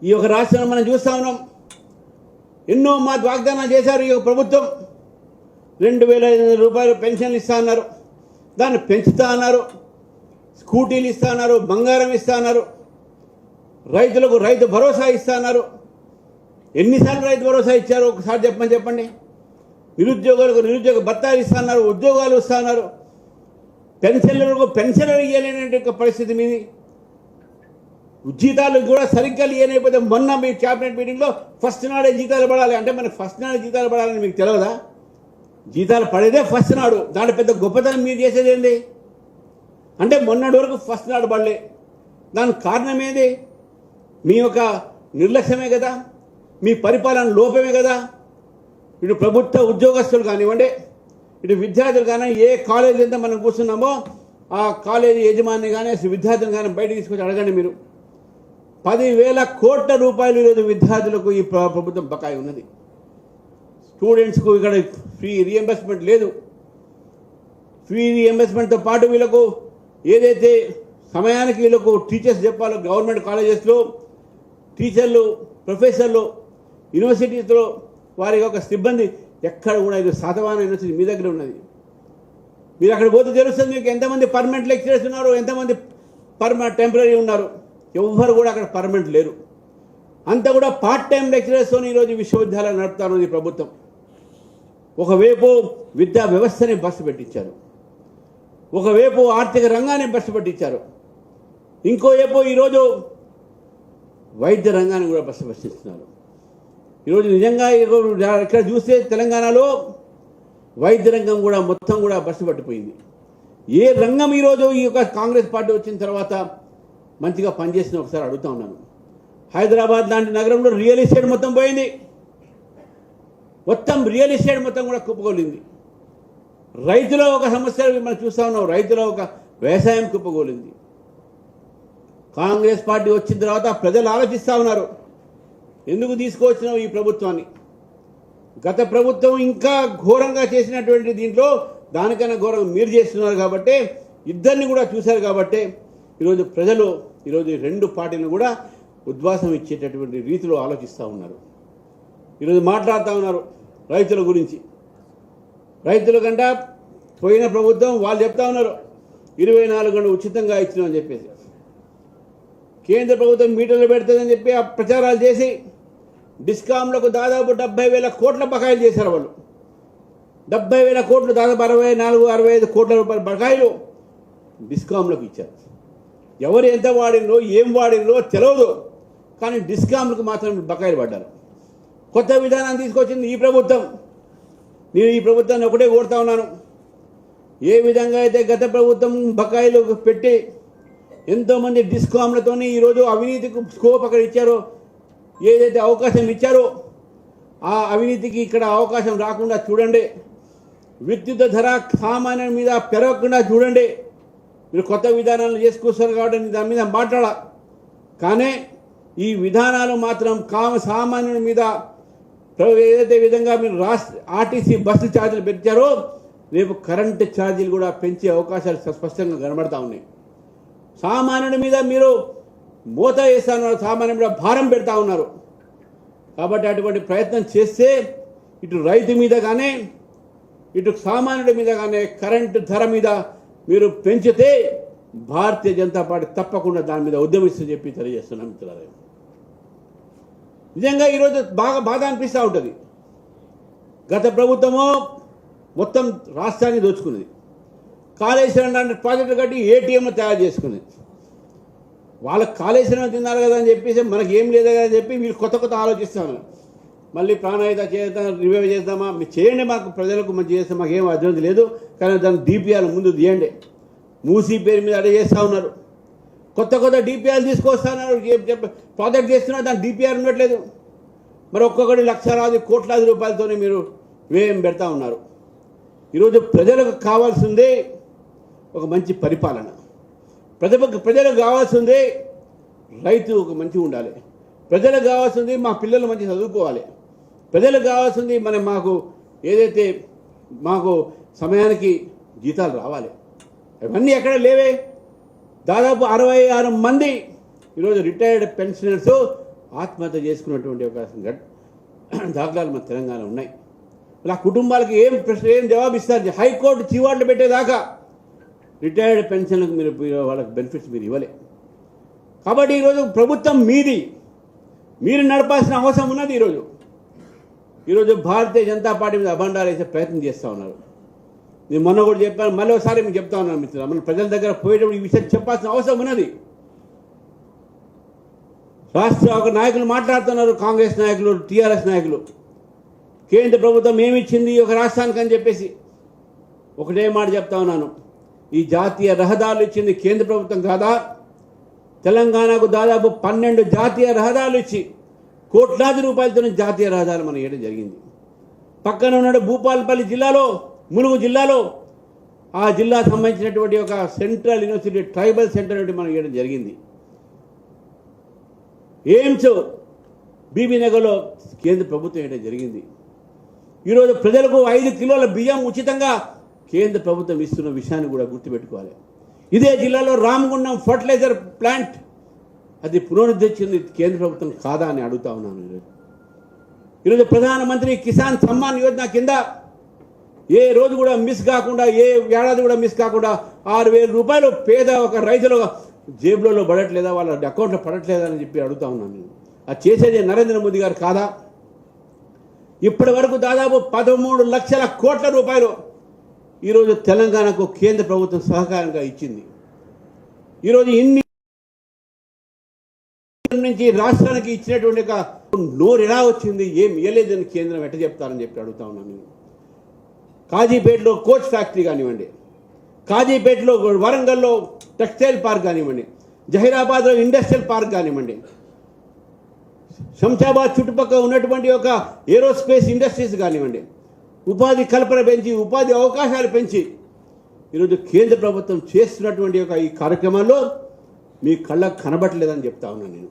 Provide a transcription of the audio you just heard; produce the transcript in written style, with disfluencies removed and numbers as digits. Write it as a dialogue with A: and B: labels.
A: ఈ యొక్క రాష్ట్రంలో మనం చూస్తూ ఉన్నాం. ఎన్నో వాగ్దానాలు చేశారు ఈ ప్రభుత్వం. 2,500 రూపాయలు పెన్షన్లు ఇస్తా అన్నారు, దాన్ని పెంచుతా అన్నారు, స్కూటీలు ఇస్తా అన్నారు, బంగారం ఇస్తా అన్నారు, రైతులకు రైతు భరోసా ఇస్తా అన్నారు. ఎన్నిసార్లు రైతు భరోసా ఇచ్చారో ఒకసారి చెప్పండి. నిరుద్యోగులకు నిరుద్యోగ భత్తాలు ఇస్తా అన్నారు, ఉద్యోగాలు ఇస్తా అన్నారు. పెన్షన్లకు పెన్షన్లు ఇవ్వలేని పరిస్థితి మీది. జీతాలు కూడా సరిగ్గా ఇవ్వలేకపోతే మొన్న మీ క్యాబినెట్ మీటింగ్లో ఫస్ట్ నాడే జీతాలు పడాలి అంటే మనకి ఫస్ట్ నాడే జీతాలు పడాలని మీకు తెలియదా? జీతాలు పడేదే ఫస్ట్ నాడు. దాంట్లో పెద్ద గొప్పతనం మీరు చేసేది ఏంది అంటే మొన్నటి వరకు ఫస్ట్ నాడు పడలే. దానికి కారణం ఏది? మీ యొక్క నిర్లక్ష్యమే కదా, మీ పరిపాలన లోపమే కదా. ఇటు ప్రభుత్వ ఉద్యోగస్తులు కానివ్వండి, ఇటు విద్యార్థులు కానీ, ఏ కాలేజీ ఎంత మనం కూర్చున్నామో ఆ కాలేజీ యజమాని కానీ విద్యార్థులు కానీ బయటకు తీసుకొచ్చి అడగండి మీరు. 10,000 కోట్ల రూపాయలు ఈరోజు విద్యార్థులకు ఈ ప్రభుత్వం బకాయి ఉన్నది. స్టూడెంట్స్కు ఇక్కడ ఫ్రీ రీఎంబర్స్మెంట్ లేదు. ఫ్రీ రీఎంబర్స్మెంట్తో పాటు వీళ్ళకు ఏదైతే సమయానికి వీళ్ళకు టీచర్స్ చెప్పాలో గవర్నమెంట్ కాలేజెస్లో టీచర్లు, ప్రొఫెసర్లు, యూనివర్సిటీస్లో వారి యొక్క సిబ్బంది ఎక్కడ కూడా ఇది శాతవాహన యూనివర్సిటీ మీ దగ్గర ఉన్నది. మీరు అక్కడ పోతే తెలుస్తుంది మీకు ఎంతమంది పర్మనెంట్ లెక్చరర్స్ ఉన్నారు, ఎంతమంది టెంపరీ ఉన్నారు. ఎవ్వరు కూడా అక్కడ పర్మనెంట్ లేరు. అంతా కూడా పార్ట్ టైం లెక్చరర్స్తో ఈరోజు విశ్వవిద్యాలయాలు నడుపుతారు ఈ ప్రభుత్వం. ఒకవైపు విద్యా వ్యవస్థని బస్సు పెట్టించారు, ఒకవైపు ఆర్థిక రంగాన్ని బస్సు పెట్టించారు, ఇంకోవైపు ఈరోజు వైద్య రంగాన్ని కూడా బస్సు పెట్టిస్తున్నారు. ఈరోజు నిజంగా ఇక్కడ చూస్తే తెలంగాణలో వైద్య రంగం కూడా మొత్తం కూడా బస్సు పట్టిపోయింది. ఏ రంగం ఈరోజు ఈ యొక్క కాంగ్రెస్ పార్టీ వచ్చిన తర్వాత మంచిగా పనిచేసిన ఒకసారి అడుగుతా ఉన్నాను. హైదరాబాద్ లాంటి నగరంలో రియల్ ఎస్టేట్ మొత్తం పోయింది. మొత్తం రియల్ ఎస్టేట్ మొత్తం కూడా కుప్పగోలింది. రైతుల ఒక సమస్య మనం చూస్తూ ఉన్నాం, రైతుల ఒక వ్యవసాయం కుప్పగోలింది. కాంగ్రెస్ పార్టీ వచ్చిన తర్వాత ప్రజలు ఆలోచిస్తూ ఉన్నారు, ఎందుకు తీసుకువచ్చినావు ఈ ప్రభుత్వాన్ని? గత ప్రభుత్వం ఇంకా ఘోరంగా చేసినటువంటి దీంట్లో దానికన్నా ఘోరంగా మీరు చేస్తున్నారు కాబట్టి, ఇద్దరిని కూడా చూశారు కాబట్టి ఈరోజు ప్రజలు ఈరోజు రెండు పార్టీలను కూడా ఉద్వాసం ఇచ్చేటటువంటి రీతిలో ఆలోచిస్తూ ఉన్నారు. ఈరోజు మాట్లాడుతూ ఉన్నారు రైతుల గురించి. రైతుల కంటే పోయిన ప్రభుత్వం వాళ్ళు చెప్తా ఉన్నారు 24 గంటలు ఉచితంగా ఇచ్చినామని చెప్పేసి. కేంద్ర ప్రభుత్వం మీటర్లు పెడుతుందని చెప్పి ఆ ప్రచారాలు చేసి డిస్కామ్లకు దాదాపు 70,000 కోట్ల బకాయిలు చేశారు వాళ్ళు. 70,000 కోట్లు, దాదాపు 64-65 కోట్ల రూపాయల బకాయిలు డిస్కామ్లకు ఇచ్చారు. ఎవరు ఎంత వాడినో ఏం వాడినో తెలియదు, కానీ డిస్కామ్లకు మాత్రం బకాయిలు పడ్డారు. కొత్త విధానాన్ని తీసుకొచ్చింది ఈ ప్రభుత్వం. నేను ఈ ప్రభుత్వాన్ని ఒకటే కోరుతా ఉన్నాను, ఏ విధంగా అయితే గత ప్రభుత్వం బకాయిలు పెట్టి ఎంతోమంది డిస్కామ్లతోని ఈరోజు అవినీతికి స్కోప్ అక్కడ ఇచ్చారో, ఏదైతే అవకాశం ఇచ్చారో ఆ అవినీతికి ఇక్కడ అవకాశం రాకుండా చూడండి. విద్యుత్ ధర సామాన్యం మీద పెరగకుండా చూడండి. మీరు కొత్త విధానాలు చేసుకొస్తారు కాబట్టి దాని మీద మాట్లాడాల, కానీ ఈ విధానాలు మాత్రం సామాన్యుల మీద ఏదైతే విధంగా మీరు ఆర్టీసీ బస్సు ఛార్జీలు పెంచారో రేపు కరెంటు ఛార్జీలు కూడా పెంచే అవకాశాలు స్పష్టంగా కనబడతా ఉన్నాయి. సామాన్యుడి మీద మీరు మోత వేస్తా ఉన్నారు, సామాన్యుడి మీద భారం పెడతా ఉన్నారు. కాబట్టి అటువంటి ప్రయత్నం చేస్తే ఇటు రైతు మీద కానీ ఇటు సామాన్యుడి మీద కానీ కరెంటు ధర మీద మీరు పెంచితే భారతీయ జనతా పార్టీ తప్పకుండా దాని మీద ఉద్యమిస్తుందని చెప్పి తెలియజేస్తున్నాం మిత్రులారా. నిజంగా ఈరోజు బాధ అనిపిస్తూ ఉంటుంది. గత ప్రభుత్వము మొత్తం రాష్ట్రాన్ని దోచుకున్నది. కాళేశ్వరం లాంటి ప్రాజెక్టులు కట్టి ఏటీఎంలు తయారు చేసుకున్నది. వాళ్ళకి కాళేశ్వరం తిన్నారు కదా అని చెప్పేసి మనకి ఏం లేదు కదా అని చెప్పి మీరు కొత్త ఆలోచిస్తాను. మళ్ళీ ప్రాణాయిత చేద్దాం, రివైవ్ చేద్దామా, మీరు చేయండి, మాకు ప్రజలకు మంచి చేస్తే మాకు ఏం అర్థం లేదు, కానీ దాన్ని డిపిఆర్ ముందు తీయండి. మూసీ పేరు మీద అడే చేస్తూ ఉన్నారు. కొత్త డిపిఆర్ తీసుకొస్తున్నారు, ప్రాజెక్ట్ చేస్తున్నారు, దాని డిపిఆర్ ఉండట్లేదు. మరి ఒక్కొక్కటి లక్షలాది కోట్లాది రూపాయలతోనే మీరు వ్యయం పెడతా ఉన్నారు. ఈరోజు ప్రజలకు కావాల్సిందే ఒక మంచి పరిపాలన. ప్రజలకు కావాల్సిందే రైతు ఒక మంచిగా ఉండాలి. ప్రజలకు కావాల్సింది మా పిల్లలు మంచి చదువుకోవాలి. ప్రజలకు కావాల్సింది మాకు ఏదైతే మాకు సమయానికి జీతాలు రావాలి. అవన్నీ ఎక్కడ లేవే. దాదాపు 66 మంది ఈరోజు రిటైర్డ్ పెన్షనర్స్ ఆత్మహత్య చేసుకున్నటువంటి ఒక దాఖలాలు మన తెలంగాణ ఉన్నాయి. ఇలా కుటుంబాలకు ఏం ప్రశ్న ఏం జవాబు ఇస్తారు? హైకోర్టు చీవాట్లు పెట్టేదాకా రిటైర్డ్ పెన్షన్లకు మీరు వాళ్ళకి బెనిఫిట్స్ మీరు ఇవ్వలే. కాబట్టి ఈరోజు ప్రభుత్వం మీది, మీరు నడపాల్సిన అవసరం ఉన్నది. ఈరోజు భారతీయ జనతా పార్టీ మీద అభండాలు వేసే ప్రయత్నం చేస్తూ ఉన్నారు. నేను మొన్న కూడా చెప్పాను, మళ్ళీ ఒకసారి మీకు చెప్తా ఉన్నాను మిత్రులు, మన ప్రజల దగ్గర పోయేటప్పుడు ఈ విషయం చెప్పాల్సిన అవసరం ఉన్నది. రాష్ట్ర ఒక నాయకులు మాట్లాడుతున్నారు, కాంగ్రెస్ నాయకులు, టీఆర్ఎస్ నాయకులు, కేంద్ర ప్రభుత్వం ఏమిచ్చింది ఒక రాష్ట్రానికి అని చెప్పేసి. ఒకటే మాట చెప్తా ఉన్నాను, ఈ జాతీయ రహదారులు ఇచ్చింది కేంద్ర ప్రభుత్వం కాదా? తెలంగాణకు దాదాపు 12 జాతీయ రహదారులు ఇచ్చి కోట్లాది రూపాయలతో జాతీయ రహదారులు మనం వేయడం జరిగింది. పక్కన ఉన్న భూపాలపల్లి జిల్లాలో, ములుగు జిల్లాలో ఆ జిల్లా సంబంధించినటువంటి ఒక సెంట్రల్ యూనివర్సిటీ ట్రైబల్ సెంటర్ నుండి మనం వేయడం జరిగింది. ఎయిమ్స్ బీబీ నగర్లో కేంద్ర ప్రభుత్వం వేయడం జరిగింది. ఈరోజు ప్రజలకు 5 కిలోల బియ్యం ఉచితంగా కేంద్ర ప్రభుత్వం ఇస్తున్న విషయాన్ని కూడా గుర్తుపెట్టుకోవాలి. ఇదే జిల్లాలో రామగుండం ఫర్టిలైజర్ ప్లాంట్ అది పునరుద్ధరించింది కేంద్ర ప్రభుత్వం కాదా అని అడుగుతా ఉన్నాను. ఈరోజు ప్రధానమంత్రి కిసాన్ సమ్మాన్ యోజన కింద ఏ రోజు కూడా మిస్ కాకుండా, ఏ ఏడాది కూడా మిస్ కాకుండా 6,000 రూపాయలు పేద ఒక రైతుల జేబులలో పడట్లేదా, వాళ్ళ అకౌంట్లో పడట్లేదా అని చెప్పి అడుగుతా ఉన్నాను నేను. అది చేసేది నరేంద్ర మోదీ గారు కాదా? ఇప్పటి వరకు దాదాపు 13 లక్షల కోట్ల రూపాయలు ఈరోజు తెలంగాణకు కేంద్ర ప్రభుత్వం సహకారంగా ఇచ్చింది. ఈరోజు ఇన్ని నుంచి రాష్ట్రానికి ఇచ్చినటువంటి ఒక నోరు ఎలా వచ్చింది, ఏం ఇవ్వలేదని కేంద్రం ఎట్ట చెప్తారని చెప్పి అడుగుతా ఉన్నాను నేను. కాజీపేటలో కోచ్ ఫ్యాక్టరీ కానివ్వండి, కాజీపేటలో వరంగల్లో టెక్స్టైల్ పార్క్ కానివ్వండి, జహీరాబాద్లో ఇండస్ట్రియల్ పార్క్ కానివ్వండి, శంషాబాద్ చుట్టుపక్కల ఉన్నటువంటి ఒక ఏరోస్పేస్ ఇండస్ట్రీస్ కానివ్వండి, ఉపాధి కల్పన పెంచి, ఉపాధి అవకాశాలు పెంచి ఈరోజు కేంద్ర ప్రభుత్వం చేస్తున్నటువంటి ఒక ఈ కార్యక్రమాల్లో మీ కళ్ళకు కనబట్టలేదని చెప్తా ఉన్నాను నేను.